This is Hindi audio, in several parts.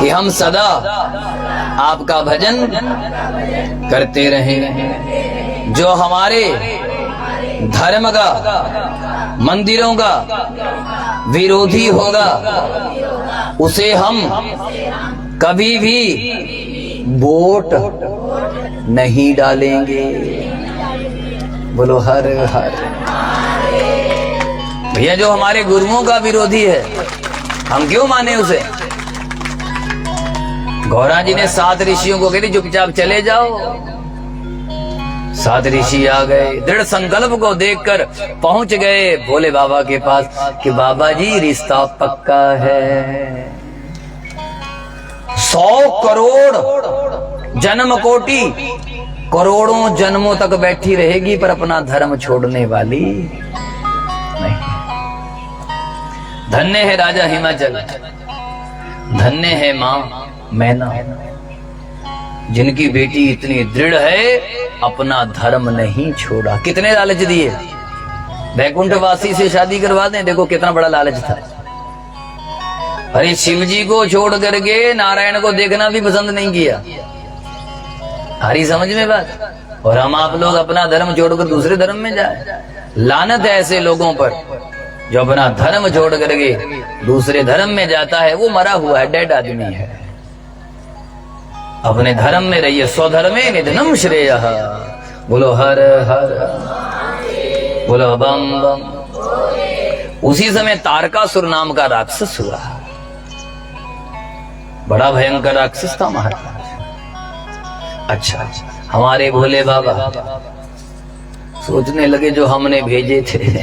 कि हम सदा आपका भजन करते रहें। जो हमारे धर्म का, मंदिरों का विरोधी होगा उसे हम कभी भी वोट नहीं डालेंगे। बोलो हर हर। भैया जो हमारे गुरुओं का विरोधी है हम क्यों माने उसे? गौरा जी ने 7 ऋषियों को कही चुपचाप चले जाओ। 7 ऋषि आ गए, दृढ़ संकल्प को देखकर पहुंच गए भोले बाबा के पास कि बाबा जी रिश्ता पक्का है। 100 करोड़ जन्म कोटि करोड़ों जन्मों तक बैठी रहेगी पर अपना धर्म छोड़ने वाली नहीं। धन्य है राजा हिमाचल, धन्य है मां मैना, जिनकी बेटी इतनी दृढ़ है अपना धर्म नहीं छोड़ा। कितने लालच दिए, वैकुंठवासी से शादी करवा दें, देखो कितना बड़ा लालच था। अरे शिव जी को छोड़ करके नारायण को देखना भी पसंद नहीं किया। हरी समझ में बात। और हम आप लोग अपना धर्म छोड़कर दूसरे धर्म में जाए। लानत है ऐसे लोगों पर जो अपना धर्म छोड़ करके दूसरे धर्म में जाता है। वो मरा हुआ है, डेड आदमी है। अपने धर्म में रहिए। स्वधर्मे निधनम श्रेयः। बोलो हर हर, बोलो बम बम। उसी समय तारकासुर नाम का राक्षस हुआ। बड़ा भयंकर राक्षस था महाराज। अच्छा, हमारे भोले बाबा सोचने लगे जो हमने भेजे थे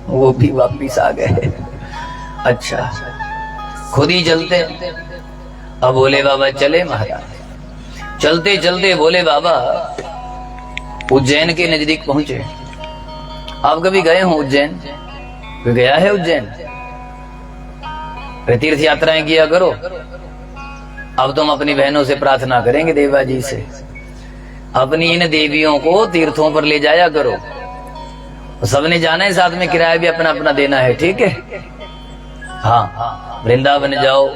वो भी वापिस आ गए। अच्छा, खुद ही चलते। अब भोले बाबा चले महाराज। चलते चलते भोले बाबा उज्जैन के नजदीक पहुंचे। आप कभी गए हो उज्जैन? कोई गया है उज्जैन? तीर्थ यात्राएं किया करो। अब तुम अपनी बहनों से प्रार्थना करेंगे देवा जी से, अपनी इन देवियों को तीर्थों पर ले जाया करो। सबने जाना है, साथ में किराया भी अपना अपना देना है, ठीक है? हाँ, वृंदावन जाओ।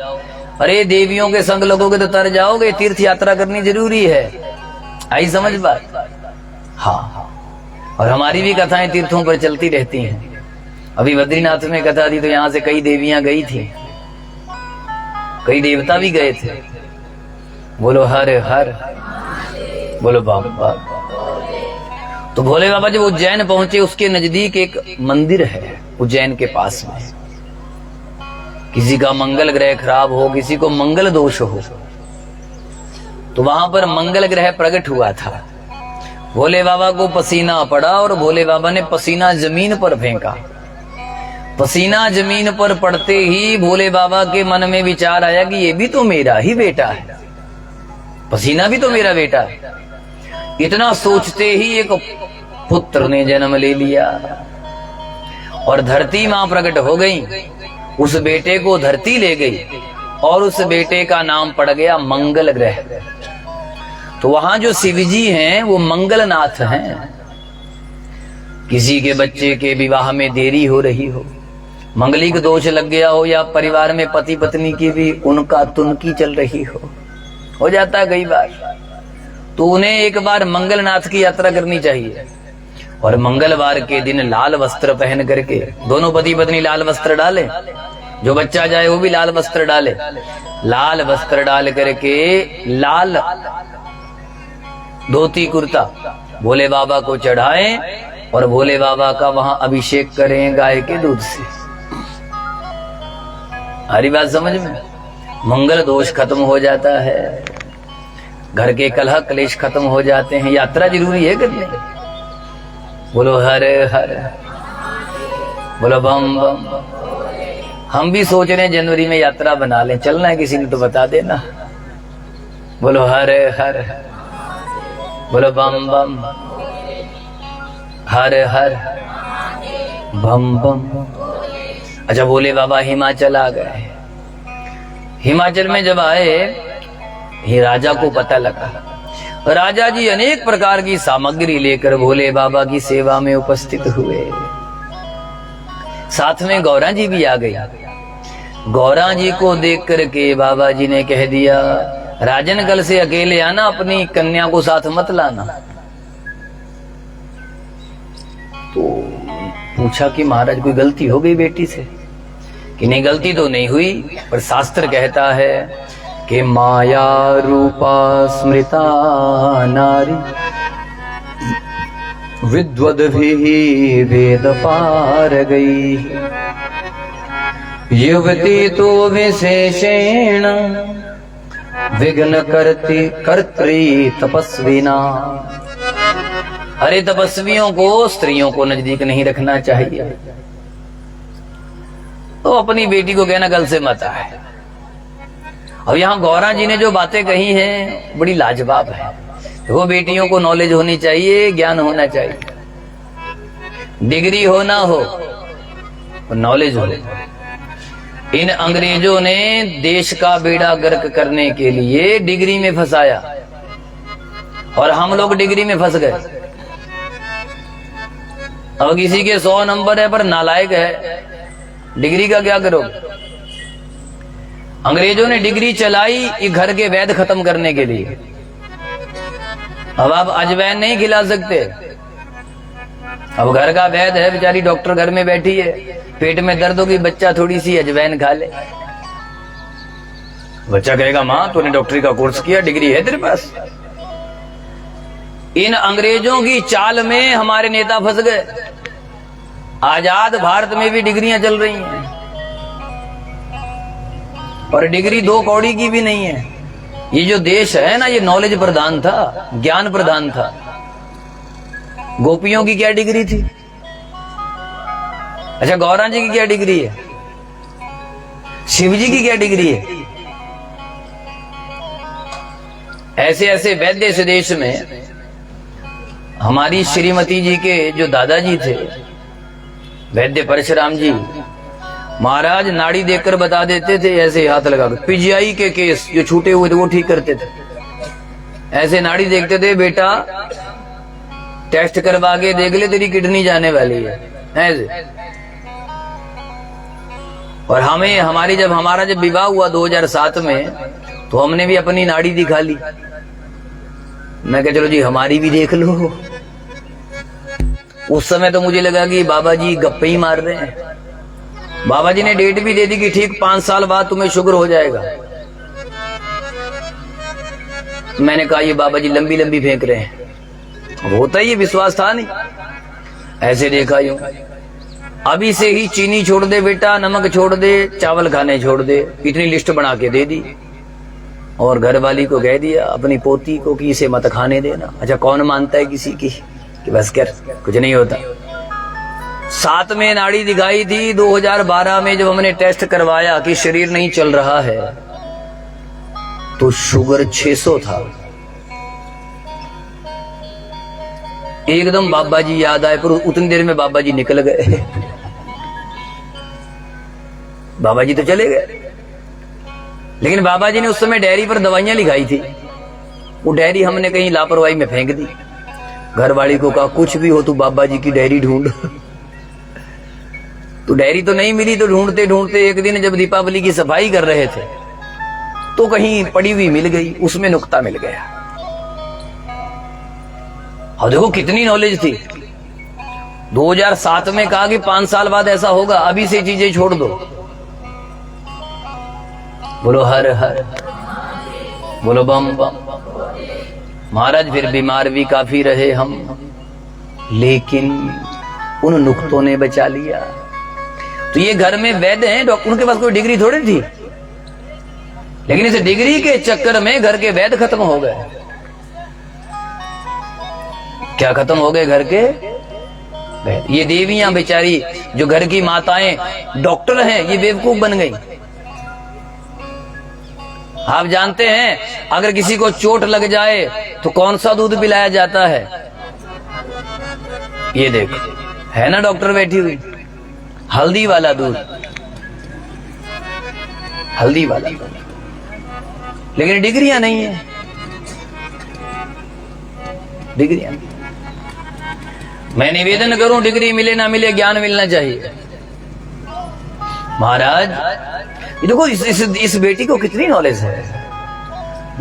अरे देवियों के संग लगोगे तो तर जाओगे। तीर्थ यात्रा करनी जरूरी है। आई समझ बात? हाँ, और हमारी भी कथाएं तीर्थों पर चलती रहती हैं। अभी बद्रीनाथ में कथा थी तो यहाँ से कई देवियां गई थी, कई देवता भी गए थे। बोलो हर हर, बोलो बाबा। तो भोले बाबा जब उज्जैन पहुंचे, उसके नजदीक एक मंदिर है उज्जैन के पास में। किसी का मंगल ग्रह खराब हो, किसी को मंगल दोष हो, तो वहां पर मंगल ग्रह प्रकट हुआ था। भोले बाबा को पसीना पड़ा और भोले बाबा ने पसीना जमीन पर फेंका। पसीना जमीन पर पड़ते ही भोले बाबा के मन में विचार आया कि ये भी तो मेरा ही बेटा है, पसीना भी तो मेरा बेटा है। इतना सोचते ही एक पुत्र ने जन्म ले लिया और धरती मां प्रकट हो गई। उस बेटे को धरती ले गई और उस बेटे का नाम पड़ गया मंगल ग्रह। तो वहां जो शिवजी हैं वो मंगलनाथ हैं। किसी के बच्चे के विवाह में देरी हो रही हो, मंगलिक दोष लग गया हो, या परिवार में पति पत्नी की भी उनका तुनकी चल रही हो जाता है कई बार, तो उन्हें एक बार मंगलनाथ की यात्रा करनी चाहिए। और मंगलवार के दिन लाल वस्त्र पहन करके दोनों पति पत्नी लाल वस्त्र डाले, जो बच्चा जाए वो भी लाल वस्त्र डाले। लाल वस्त्र डाल करके लाल धोती कुर्ता भोले बाबा को चढ़ाएं और भोले बाबा का वहां अभिषेक करें गाय के दूध से। हरी बात समझ में? मंगल दोष खत्म हो जाता है, घर के कलह क्लेश खत्म हो जाते हैं। यात्रा जरूरी है करने। बोलो हर हर, बोलो बम बम। हम भी सोच रहे हैं जनवरी में यात्रा बना लें, चलना है किसी ने तो बता देना। बोलो हर हर, बोलो बम बम, हर हर बम बम। अच्छा, भोले बाबा हिमाचल आ गए। हिमाचल में जब आए, ये राजा को पता लगा। राजा जी अनेक प्रकार की सामग्री लेकर भोले बाबा की सेवा में उपस्थित हुए। साथ में गौरा जी भी आ गई। गौरा जी को देख करके बाबा जी ने कह दिया, राजन कल से अकेले आना, अपनी कन्या को साथ मत लाना। तो पूछा कि महाराज कोई गलती हो गई बेटी से? कि नहीं, गलती तो नहीं हुई, पर शास्त्र कहता है कि माया रूपा स्मृता नारी विद्वद भी वेद पार गई, युवती तो विशेषेण विघ्न करती कर्त्री तपस्विना। अरे तपस्वियों को, स्त्रियों को नजदीक नहीं रखना चाहिए। तो अपनी बेटी को कहना कल से मत आए। अब यहां गौरा जी ने जो बातें कही हैं बड़ी लाजवाब है। वो बेटियों को नॉलेज होनी चाहिए, ज्ञान होना चाहिए, डिग्री हो ना हो, नॉलेज हो। इन अंग्रेजों ने देश का बेड़ा गर्क करने के लिए डिग्री में फंसाया और हम लोग डिग्री में फंस गए। अब किसी के 100 नंबर है पर नालायक है, डिग्री का क्या करोगे? अंग्रेजों ने डिग्री चलाई ये घर के वैद खत्म करने के लिए। अब आप अजवैन नहीं खिला सकते। अब घर का वैद है, बेचारी डॉक्टर घर में बैठी है, पेट में दर्द होगी, बच्चा थोड़ी सी अजवैन खा ले। बच्चा कहेगा मां तूने डॉक्टरी का कोर्स किया, डिग्री है तेरे पास। इन अंग्रेजों की चाल में हमारे नेता फंस गए। आजाद भारत में भी डिग्रियां चल रही हैं और डिग्री 2 कौड़ी की भी नहीं है। ये जो देश है ना, ये नॉलेज प्रधान था, ज्ञान प्रधान था। गोपियों की क्या डिग्री थी? अच्छा, गौरा जी की क्या डिग्री है? शिव जी की क्या डिग्री है? ऐसे ऐसे वैद्य इस देश में। हमारी श्रीमती जी के जो दादाजी थे वैद्य परशुराम जी, महाराज नाड़ी देखकर बता देते थे, ऐसे हाथ लगाकर। पीजीआई के केस जो छूटे हुए थे वो ठीक करते थे। ऐसे नाड़ी देखते थे, बेटा टेस्ट करवा के देख ले तेरी किडनी जाने वाली है, ऐसे। और हमारा जब विवाह हुआ 2007 में, तो हमने भी अपनी नाड़ी दिखा ली। मैं कहा चलो जी हमारी भी देख लो। उस समय तो मुझे लगा कि बाबा जी गप्पे ही मार रहे हैं। बाबा जी ने डेट भी दे दी कि ठीक 5 साल बाद तुम्हें शुगर हो जाएगा। मैंने कहा ये बाबा जी लंबी लंबी फेंक रहे हैं। अब होता ही विश्वास था नहीं, ऐसे देखा यूं। अभी से ही चीनी छोड़ दे बेटा, नमक छोड़ दे, चावल खाने छोड़ दे, इतनी लिस्ट बना के दे दी। और घर वाली को कह दिया अपनी पोती को कि इसे मत खाने देना। अच्छा, कौन मानता है किसी की कि बस कर, कुछ नहीं होता। 7 में नाड़ी दिखाई थी। 2012 में जब हमने टेस्ट करवाया कि शरीर नहीं चल रहा है, तो शुगर 600 था। एकदम बाबा जी याद आए, पर उतनी देर में बाबा जी निकल गए। बाबा जी तो चले गए, लेकिन बाबा जी ने उस समय डायरी पर दवाइयां लिखाई थी। वो डायरी हमने कहीं लापरवाही में फेंक दी। घर वाली को कहा कुछ भी हो तू बाबा जी की डायरी ढूंढ। तो डायरी तो नहीं मिली। तो ढूंढते ढूंढते एक दिन जब दीपावली की सफाई कर रहे थे, तो कहीं पड़ी हुई मिल गई, उसमें नुक्ता मिल गया। और देखो कितनी नॉलेज थी। 2007 में कहा कि 5 साल बाद ऐसा होगा, अभी से चीजें छोड़ दो। बोलो हर हर, बोलो बम बम। महाराज फिर बीमार भी काफी रहे हम, लेकिन उन नुक्तों ने बचा लिया। तो ये घर में वैद्य हैं, डॉक्टर, उनके पास कोई डिग्री थोड़ी थी, लेकिन इस डिग्री के चक्कर में घर के वैद्य खत्म हो गए। क्या खत्म हो गए? घर के वैद्य। ये देवियां बेचारी जो घर की माताएं डॉक्टर हैं, ये बेवकूफ बन गई। आप जानते हैं अगर किसी को चोट लग जाए तो कौन सा दूध पिलाया जाता है? ये देखो, है ना डॉक्टर बैठी हुई, हल्दी वाला दूध, हल्दी वाला दूध। लेकिन डिग्रियां नहीं है, डिग्रियां। मैं निवेदन करूं, डिग्री मिले ना मिले, ज्ञान मिलना चाहिए। महाराज ये देखो इस बेटी को कितनी नॉलेज है।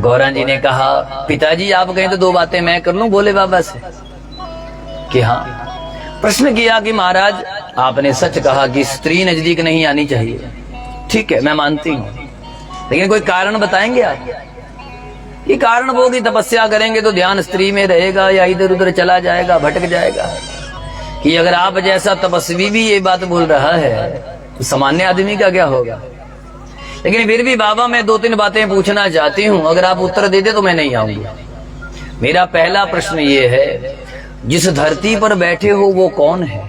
गौरा जी ने कहा पिताजी आप कहें तो 2 बातें मैं कर लूं भोले बाबा से कि हाँ। प्रश्न किया कि महाराज आपने सच कहा कि स्त्री नजदीक नहीं आनी चाहिए, ठीक है मैं मानती हूं, लेकिन कोई कारण बताएंगे आप? ये कारण वो कि तपस्या करेंगे तो ध्यान स्त्री में रहेगा या इधर उधर चला जाएगा, भटक जाएगा। कि अगर आप जैसा तपस्वी भी ये बात बोल रहा है तो सामान्य आदमी का क्या होगा? लेकिन फिर भी बाबा मैं 2-3 बातें पूछना चाहती हूं, अगर आप उत्तर दे दे तो मैं नहीं आऊंगी। मेरा पहला प्रश्न ये है, जिस धरती पर बैठे हो वो कौन है?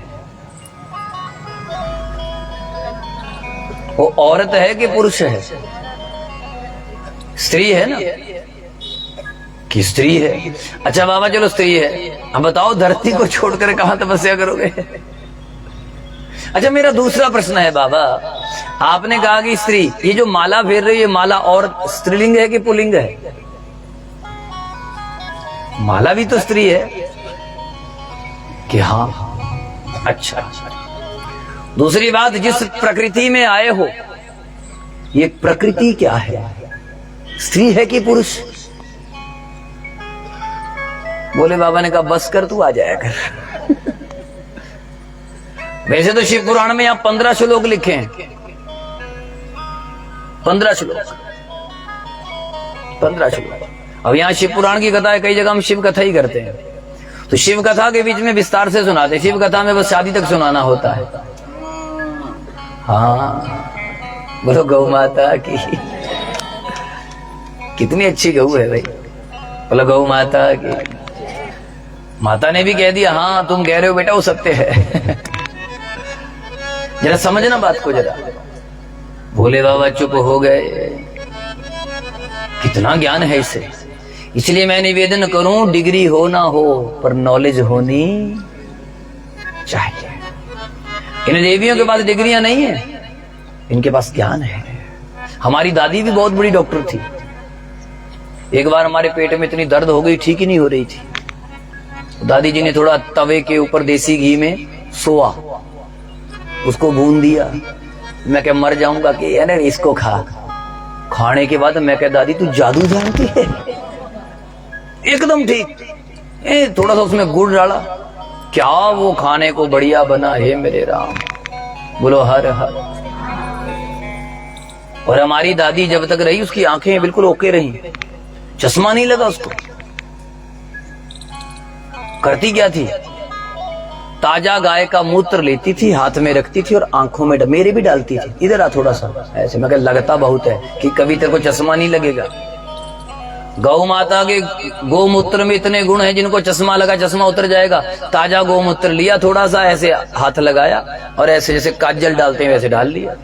वो औरत है कि पुरुष है? स्त्री है ना कि स्त्री है? अच्छा बाबा चलो स्त्री है, अब बताओ धरती को छोड़कर कहां तपस्या करोगे? अच्छा मेरा दूसरा प्रश्न है बाबा, आपने कहा कि स्त्री, ये जो माला फेर रही है माला और स्त्रीलिंग है कि पुल्लिंग है? माला भी तो स्त्री है कि हाँ? अच्छा दूसरी बात, जिस प्रकृति में आए हो ये प्रकृति क्या है, स्त्री है कि पुरुष? बोले बाबा ने कहा बस कर तू आ जाया कर। वैसे तो शिव पुराण में यहाँ 15 श्लोक लिखे हैं, 15 श्लोक। अब यहाँ शिव पुराण की कथा है, कई जगह हम शिव कथा ही करते हैं, तो शिव कथा के बीच में विस्तार से सुनाते हैं। शिव कथा में बस शादी तक सुनाना होता है। हाँ बोलो गौ माता की, कितनी अच्छी गऊ है भाई, बोलो गौ माता की। माता ने भी कह दिया हाँ तुम कह रहे हो बेटा वो सत्य है। जरा समझना बात को जरा। भोले बाबा चुप हो गए, कितना ज्ञान है इसे। इसलिए मैं निवेदन करूं, डिग्री हो ना हो पर नॉलेज होनी चाहिए। इन देवियों के पास डिग्रियां नहीं है, इनके पास ज्ञान है। हमारी दादी भी बहुत बड़ी डॉक्टर थी। एक बार हमारे पेट में इतनी दर्द हो गई, ठीक ही नहीं हो रही थी। दादी जी ने थोड़ा तवे के ऊपर देसी घी में सोआ, उसको भून दिया। मैं क्या मर जाऊंगा कि यानी इसको खा। खाने के बाद मैं क्या दादी तू जादू जानती है? एकदम ठीक। थोड़ा सा उसमें गुड़ डाला, क्या वो खाने को बढ़िया बना है मेरे राम। बोलो हर हर। और हमारी दादी जब तक रही उसकी आंखें बिल्कुल ओके रही, चश्मा नहीं लगा उसको। करती क्या थी, ताजा गाय का मूत्र लेती थी, हाथ में रखती थी और आंखों में मेरे भी डालती थी। इधर आ थोड़ा सा ऐसे। मैं लगता बहुत है कि कभी तेरे को चश्मा नहीं लगेगा। गौ माता के गोमूत्र में इतने गुण हैं, जिनको चश्मा लगा चश्मा उतर जाएगा। ताजा गोमूत्र लिया, थोड़ा सा ऐसे हाथ लगाया और ऐसे जैसे काजल डालते हैं वैसे डाल लिया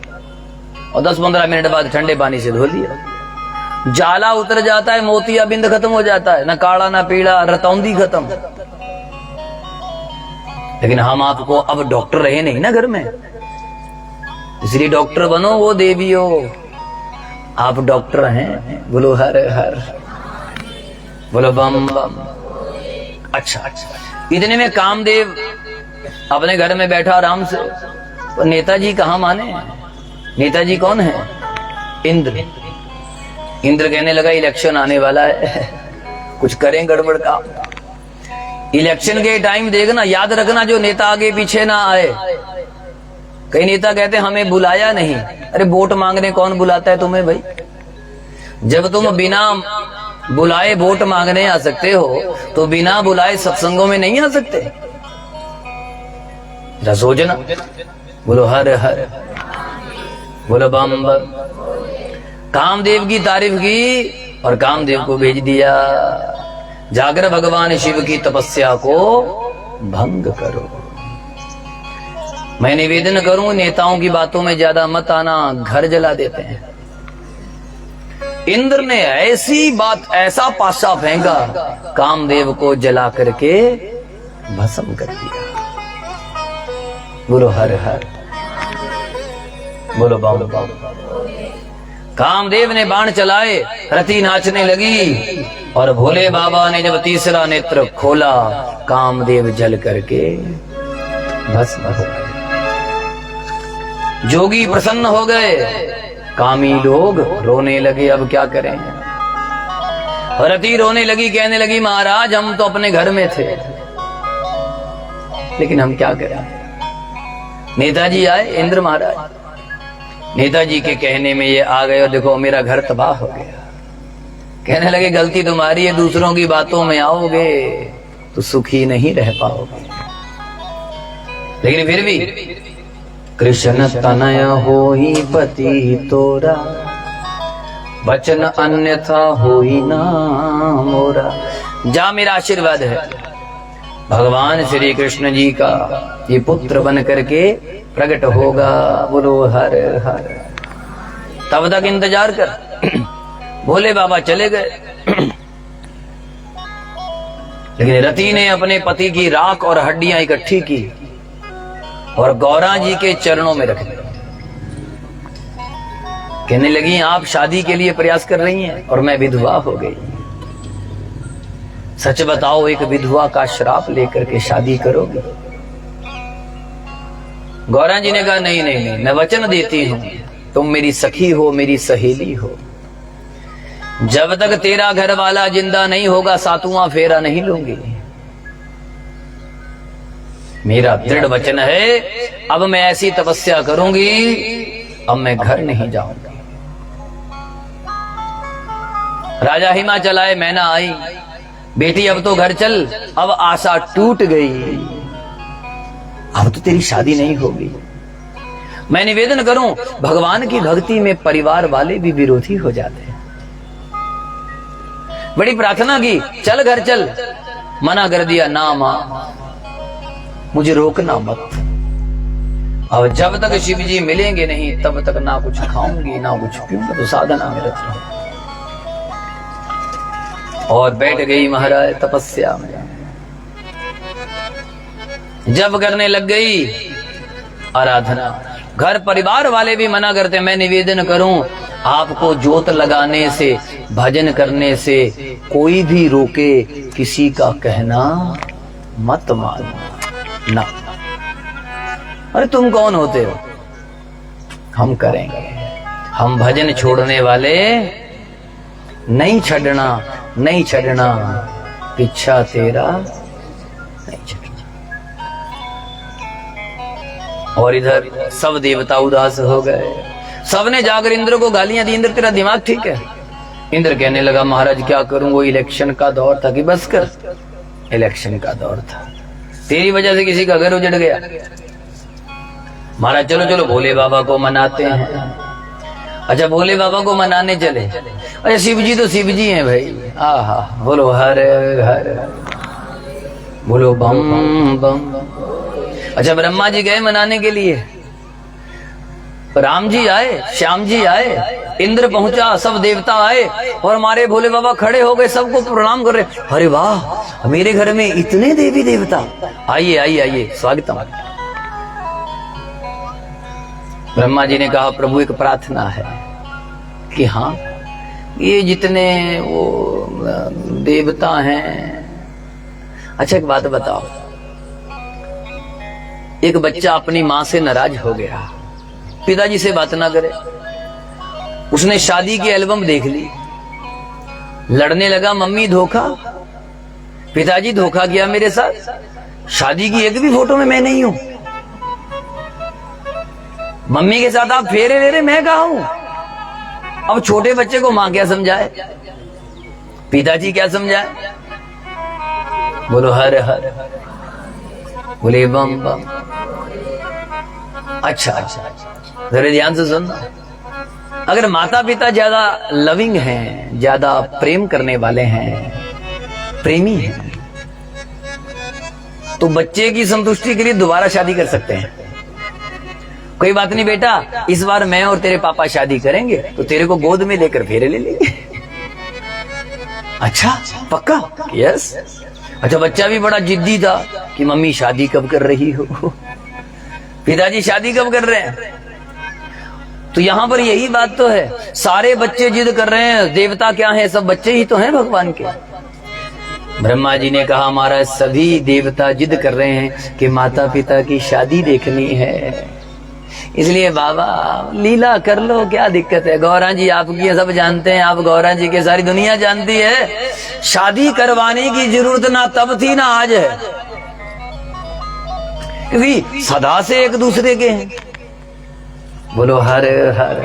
और 10-15 मिनट बाद ठंडे पानी से धो लिया। जाला उतर जाता है, मोतिया बिंद खत्म हो जाता है, ना काला ना पीला, रतौंदी खत्म। लेकिन हम आपको अब डॉक्टर रहे नहीं ना घर में, इसलिए डॉक्टर बनो वो देवियो, आप डॉक्टर हैं। बोलो हर हर, बोलो बम बम। अच्छा इतने में कामदेव अपने घर में बैठा आराम से। तो नेताजी कहाँ माने? नेताजी कौन है? इंद्र। इंद्र कहने लगा इलेक्शन आने वाला है, कुछ करें गड़बड़ काम। इलेक्शन के टाइम देखना, याद रखना जो नेता आगे पीछे ना आए। कई नेता कहते हमें बुलाया नहीं। अरे वोट मांगने कौन बुलाता है तुम्हें भाई? जब तुम बिना बुलाए वोट मांगने आ सकते हो तो बिना बुलाए सत्संगों में नहीं आ सकते। सोचना। बोलो हर हर, बोलो बम बम। कामदेव की तारीफ की और कामदेव को भेज दिया, जाकर भगवान शिव की तपस्या को भंग करो। मैं निवेदन करूं, नेताओं की बातों में ज्यादा मत आना, घर जला देते हैं। इंद्र ने ऐसी बात, ऐसा पासा फेंका, कामदेव को जला करके भस्म कर दिया। बोलो हर हर, बोलो बम बम। कामदेव ने बाण चलाए, रति नाचने लगी और भोले बाबा ने जब तीसरा नेत्र खोला, कामदेव जल करके भस्म हो गए। जोगी प्रसन्न हो गए, कामी लोग रोने लगे, अब क्या करें। रति रोने लगी, कहने लगी महाराज हम तो अपने घर में थे, लेकिन हम क्या करें। नेताजी आए, इंद्र महाराज नेताजी के कहने में ये आ गए और देखो मेरा घर तबाह हो गया। कहने लगे गलती तुम्हारी है, दूसरों की बातों में आओगे तो सुखी नहीं रह पाओगे। लेकिन फिर भी कृष्ण तनय होई पति तोरा, वचन अन्यथा होई ना मोरा। जा मेरा आशीर्वाद है, भगवान श्री कृष्ण जी का ये पुत्र बन करके प्रकट होगा। बोलो हर हर। तब तक इंतजार कर। भोले बाबा चले गए, लेकिन रति ने अपने पति की राख और हड्डियां इकट्ठी की और गौरा जी के चरणों में रख दिया। कहने लगी आप शादी के लिए प्रयास कर रही हैं और मैं विधवा हो गई, सच बताओ एक विधवा का श्राप लेकर के शादी करोगे। गौरा जी ने कहा नहीं नहीं नहीं, मैं वचन देती हूं तुम मेरी सखी हो, मेरी सहेली हो, जब तक तेरा घर वाला जिंदा नहीं होगा सातवां फेरा नहीं लूंगी। मेरा दृढ़ वचन है, अब मैं ऐसी तपस्या करूंगी, अब मैं घर नहीं जाऊंगी। राजा हिमाचल आए, मैना आई, बेटी अब तो घर चल। अब आशा टूट गई, अब तो तेरी शादी नहीं होगी। मैं निवेदन करूं, भगवान की भक्ति में परिवार वाले भी विरोधी हो जाते हैं। बड़ी प्रार्थना की, चल घर चल, मना कर दिया, ना मां मुझे रोकना मत। अब जब तक शिव जी मिलेंगे नहीं तब तक ना कुछ खाऊंगी ना कुछ पीऊंगी, तो साधना में रत रहूं। और बैठ गई महाराज तपस्या में। जब करने लग गई आराधना, घर परिवार वाले भी मना करते। मैं निवेदन करूं, आपको जोत लगाने से, भजन करने से कोई भी रोके, किसी का कहना मत मानो ना। अरे तुम कौन होते हो, हम करेंगे। हम भजन छोड़ने वाले नहीं छड़ना, नहीं छड़ना, पीछा तेरा नहीं छड़ना। और इधर सब देवता उदास हो गए, सबने जाकर इंद्र को गालियां दी। इंद्र तेरा दिमाग ठीक है? इंद्र कहने लगा महाराज क्या करूं, वो इलेक्शन का दौर था। कि बस कर, इलेक्शन का दौर था, तेरी वजह से किसी का घर उजड़ गया। महाराज चलो चलो भोले बाबा को मनाते हैं। अच्छा भोले बाबा को मनाने चले। अरे शिव जी तो शिव जी हैं भाई। आहा, बोलो हर हर, बोलो बम बम। अच्छा ब्रह्मा जी गए मनाने के लिए, राम जी आए, श्याम जी आए, इंद्र पहुंचा, सब देवता आए और हमारे भोले बाबा खड़े हो गए, सबको प्रणाम कर रहे। अरे वाह, मेरे घर में इतने देवी देवता, आइए आइए आइए, स्वागतम। ब्रह्मा जी ने कहा प्रभु एक प्रार्थना है कि हाँ ये जितने वो देवता हैं, अच्छा एक बात बताओ, एक बच्चा अपनी मां से नाराज हो गया, पिताजी से बात ना करे, उसने शादी की एल्बम देख ली, लड़ने लगा, मम्मी धोखा, पिताजी धोखा किया मेरे साथ, शादी की एक भी फोटो में मैं नहीं हूं, मम्मी के साथ आप फेरे ले रहे, मैं कहा हूं। अब छोटे बच्चे को मां क्या समझाए, पिताजी क्या समझाए, बोलो हर हर, बोले बम बम। अच्छा अच्छा, जरा ध्यान से सुनना, अगर माता पिता ज्यादा लविंग हैं, ज्यादा प्रेम करने वाले हैं, प्रेमी हैं, तो बच्चे की संतुष्टि के लिए दोबारा शादी कर सकते हैं। कोई बात नहीं बेटा, इस बार मैं और तेरे पापा शादी करेंगे तो तेरे को गोद में लेकर फेरे ले लेंगे। अच्छा पक्का? यस। अच्छा बच्चा भी बड़ा जिद्दी था कि मम्मी शादी कब कर रही हो, पिताजी शादी कब कर रहे हैं। तो यहां पर यही बात तो है, सारे बच्चे जिद कर रहे हैं, देवता क्या है, सब बच्चे ही तो हैं भगवान के। ब्रह्मा जी ने कहा महाराज सभी देवता जिद कर रहे हैं कि माता पिता की शादी देखनी है, इसलिए बाबा लीला कर लो, क्या दिक्कत है। गौरा जी आपकी है, सब जानते हैं, आप गौरा जी के सारी दुनिया जानती है। शादी करवाने की जरूरत ना तब थी ना आज है, क्योंकि सदा से एक दूसरे के हैं। बोलो हर हर।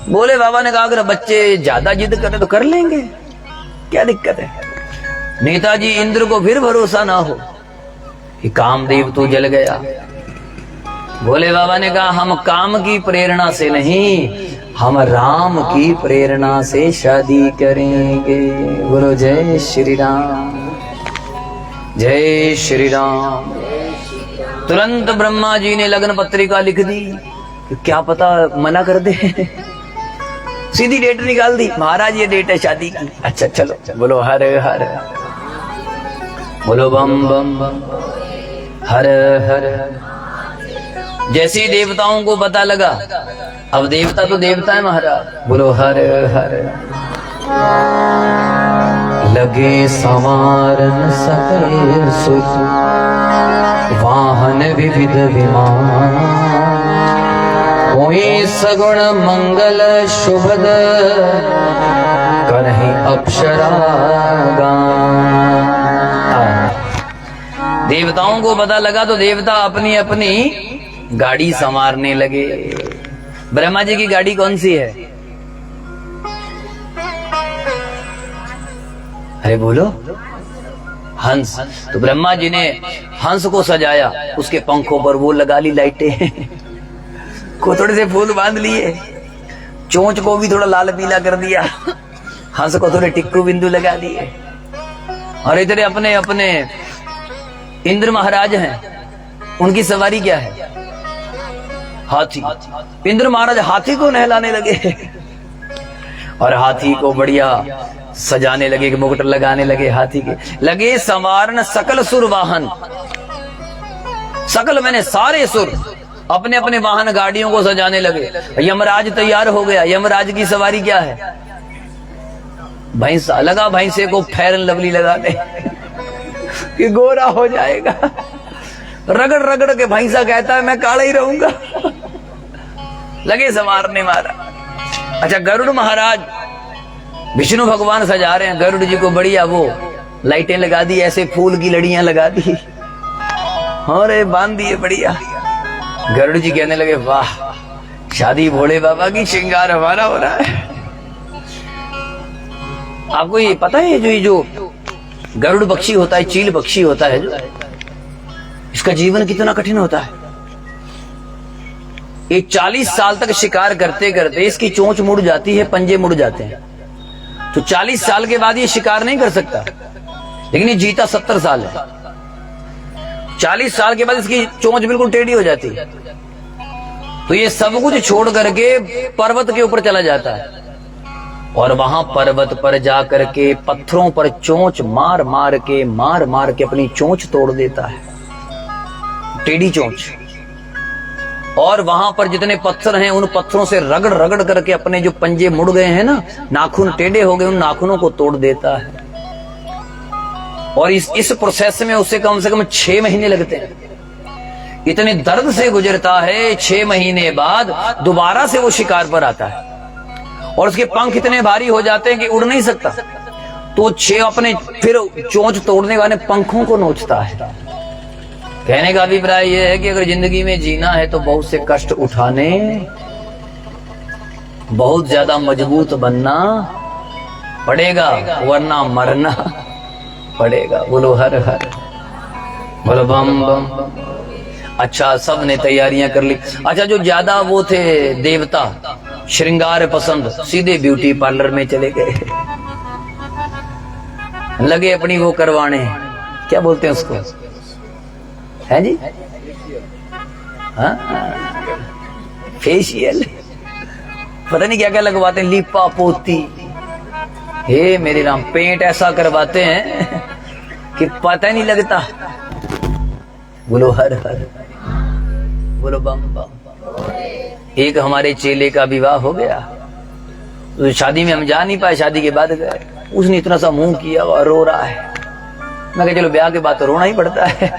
बोले बाबा ने कहा अगर बच्चे ज्यादा जिद करें तो कर लेंगे, क्या दिक्कत है। नेताजी इंद्र को फिर भरोसा ना हो कि कामदेव तो जल गया। भोले बाबा ने कहा हम काम की प्रेरणा से नहीं, हम राम की प्रेरणा से शादी करेंगे। बोलो जय श्री राम, जय श्री राम। तुरंत ब्रह्मा जी ने लग्न पत्रिका लिख दी, क्या पता मना कर दे। सीधी डेट निकाल दी, महाराज ये डेट है शादी की। अच्छा चलो, बोलो हर हर, बोलो बम बम बम, हर हर। जैसे देवताओं को पता लगा, अब देवता तो देवता है महाराज, बोलो हर हर। लगे संवारन सकल सुख, वाहन विविध विमान, कोई सगुण मंगल शुभद, करहि अप्सरा गान। देवताओं को पता लगा तो देवता अपनी अपनी गाड़ी संवारने लगे। ब्रह्मा जी की गाड़ी कौन सी है? अरे बोलो, हंस। तो ब्रह्मा जी ने हंस को सजाया, उसके पंखों पर वो लगा ली लाइटें, को थोड़े से फूल बांध लिए, चोंच को भी थोड़ा लाल पीला कर दिया, हंस को थोड़े टिक्कू बिंदु लगा दिए। और इधर अपने अपने इंद्र महाराज हैं, उनकी सवारी क्या है? हाथी। इंद्र महाराज हाथी को नहलाने लगे और हाथी को बढ़िया सजाने लगे, मुकुट लगाने लगे हाथी के। लगे संवारन सकल सुर वाहन, सकल मैंने सारे सुर अपने अपने वाहन गाड़ियों को सजाने लगे। यमराज तैयार हो गया। यमराज की सवारी क्या है? भैंसा। लगा भैंसे को फेयर एंड लवली लगाने कि गोरा हो जाएगा। रगड़ रगड़ के भैंसा कहता है मैं काला ही रहूंगा। लगे संवारने मारा। अच्छा, गरुड़ महाराज, विष्णु भगवान सजा रहे हैं गरुड़ जी को, बढ़िया वो लाइटें लगा दी, ऐसे फूल की लड़ियां लगा दी और बांध दिए बढ़िया। गरुड़ जी कहने लगे वाह, शादी भोले बाबा की, श्रृंगार हमारा हो रहा है। आपको ये पता है ये जो गरुड़ पक्षी होता है, चील पक्षी होता है जो, इसका जीवन कितना कठिन होता है। ये 40 साल तक शिकार करते करते इसकी चोंच मुड़ जाती है, पंजे मुड़ जाते हैं, तो 40 साल के बाद ये शिकार नहीं कर सकता, लेकिन ये जीता 70 साल है। 40 साल के बाद इसकी चोंच बिल्कुल टेढ़ी हो जाती है, तो ये सब कुछ छोड़ करके पर्वत के ऊपर चला जाता है और वहां पर्वत पर जाकर के पत्थरों पर चोंच मार मार के अपनी चोंच तोड़ देता है, टेढ़ी चोंच। और वहां पर जितने पत्थर हैं उन पत्थरों से रगड़ रगड़ करके अपने जो पंजे मुड़ गए हैं ना, नाखून टेढ़े हो गए, उन नाखूनों को तोड़ देता है। और इस प्रोसेस में उसे कम से कम 6 महीने लगते हैं। इतने दर्द से गुजरता है। 6 महीने बाद दोबारा से वो शिकार पर आता है और उसके पंख इतने भारी हो जाते हैं कि उड़ नहीं सकता, तो 6 अपने फिर चोंच तोड़ने वाले पंखों को नोचता है। कहने का अभिप्राय यह है कि अगर जिंदगी में जीना है तो बहुत से कष्ट उठाने, बहुत ज्यादा मजबूत बनना पड़ेगा, वरना मरना पड़ेगा। बोलो हर हर, बोलो बम बम। अच्छा, सब ने तैयारियां कर ली। अच्छा, जो ज्यादा वो थे देवता श्रृंगार पसंद, सीधे ब्यूटी पार्लर में चले गए, लगे अपनी वो करवाने, क्या बोलते हैं उसको, है जी, हाँ, फेशियल, पता नहीं क्या क्या लगवाते हैं, लीपा पोती, हे मेरे राम, पेंट ऐसा करवाते हैं कि पता ही नहीं लगता। बोलो हर हर, बोलो बम बम। एक हमारे चेले का विवाह हो गया, तो शादी में हम जा नहीं पाए, शादी के बाद गए। उसने इतना सा मुंह किया और रो रहा है। मैं कहा चलो ब्याह के बाद तो रोना ही पड़ता है।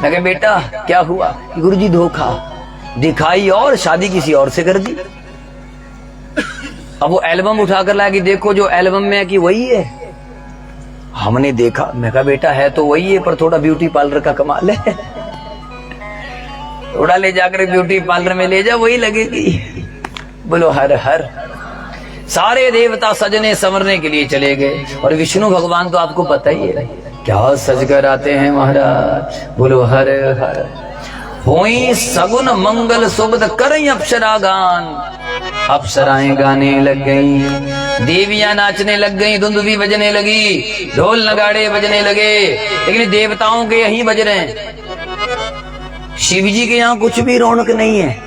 मैं कहा बेटा क्या हुआ? गुरुजी धोखा, दिखाई और शादी किसी और से कर दी। अब वो एल्बम उठाकर लाया कि देखो जो एल्बम में है कि वही है। हमने देखा, मैं कहा बेटा है तो वही है, पर थोड़ा ब्यूटी पार्लर का कमाल है, थोड़ा ले जाकर ब्यूटी पार्लर में ले जा, वही लगेगी। बोलो हर हर। सारे देवता सजने संवरने के लिए चले गए, और विष्णु भगवान तो आपको पता ही है क्या सज कर आते हैं महाराज। बोलो हर हर। होई सगुन मंगल सुबद करई अप्सरा गान, अप्सराएं गाने लग गई, देवियां नाचने लग गई, धुंधुवी बजने लगी, ढोल नगाड़े बजने लगे, लेकिन देवताओं के यहीं बज रहे हैं। शिव जी के यहाँ कुछ भी रौनक नहीं है।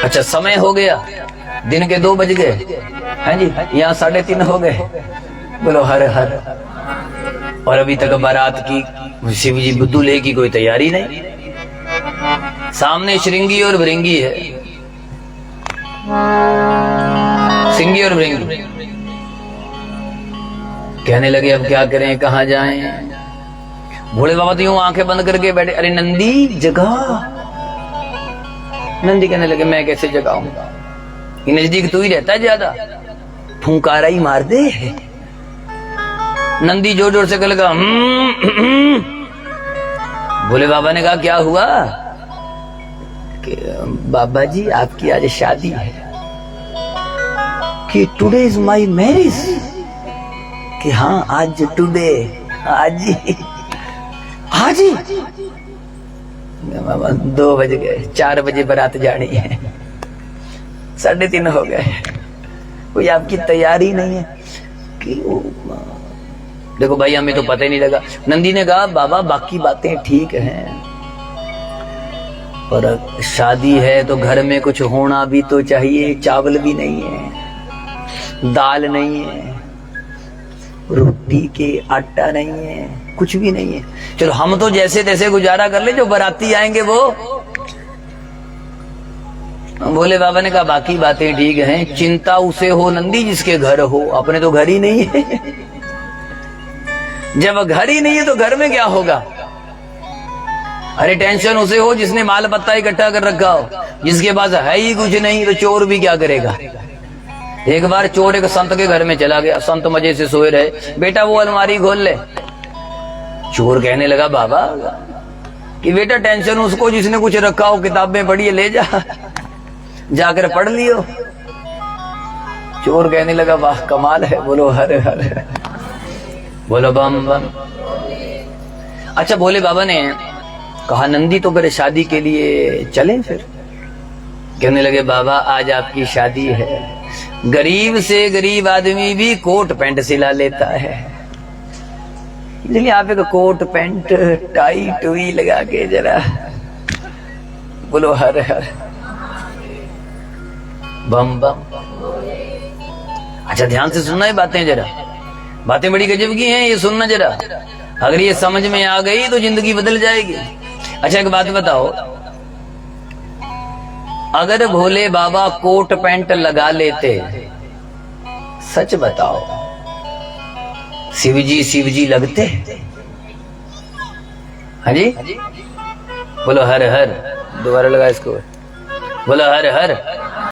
अच्छा समय हो गया, दिन के 2 बज गए हैं जी, यहाँ 3:30 हो गए। बोलो हर हर। और अभी तक बारात की शिव जी दूल्हे की कोई तैयारी नहीं। सामने श्रृंगी और भृंगी है, सिंगी और भृंगी। कहने लगे अब क्या करें, कहां जाएं? भोले बाबा तो यूं आंखें बंद करके बैठे। अरे नंदी जगा। नंदी कहने लगे मैं कैसे जगाऊंगा, ये नजदीक तू ही रहता है ज्यादा, फुंकारा ही मार दे। नंदी जोर जोर से कहने लगा भोले बाबा ने कहा क्या हुआ? कि बाबा जी आपकी आज शादी है, कि टुडे इज माई मैरिज, कि हाँ आज टुडे, आज ही आज ही। 2 बज गए, 4 बजे बारात जानी है, 3:30 हो गए, कोई आपकी तैयारी नहीं है कि देखो भाई हमें तो पता ही नहीं लगा। नंदी ने कहा बाबा बाकी बातें ठीक हैं, पर शादी है तो घर में कुछ होना भी तो चाहिए। चावल भी नहीं है, दाल नहीं है, रोटी के आटा नहीं है, कुछ भी नहीं है। चलो हम तो जैसे तैसे गुजारा कर ले, जो बाराती आएंगे वो। भोले बाबा ने कहा बाकी बातें ठीक हैं, चिंता उसे हो नंदी जिसके घर हो, अपने तो घर ही नहीं है। जब घर ही नहीं है तो घर में क्या होगा? अरे टेंशन उसे हो जिसने माल पत्ता इकट्ठा कर रखा हो, जिसके पास है ही कुछ नहीं, तो चोर भी क्या करेगा? एक बार चोर एक संत के घर में चला गया, संत मजे से सोए रहे, बेटा वो अलमारी खोल ले। चोर कहने लगा बाबा कि बेटा टेंशन उसको जिसने कुछ रखा हो, किताबें पढ़ी है ले जा, जाकर पढ़ लियो। चोर कहने लगा वाह कमाल है। बोलो हर हर, बोलो बम बम। अच्छा भोले बाबा ने कहा नंदी तो मेरे शादी के लिए चलें फिर। कहने लगे बाबा आज आपकी शादी है, गरीब से गरीब आदमी भी कोट पैंट सिला लेता है, इसलिए आप एक कोट पैंट टाई टुई लगा के जरा बोलो हर हर बम बम। अच्छा ध्यान से सुनना है बातें जरा, बातें बड़ी गजब की हैं, ये सुनना जरा। अगर ये समझ में आ गई तो जिंदगी बदल जाएगी। अच्छा एक बात बताओ, अगर भोले बाबा कोट पैंट लगा लेते, सच बताओ शिव जी लगते? हाँ जी बोलो हर हर, दोबारा लगा इसको, बोलो हर हर।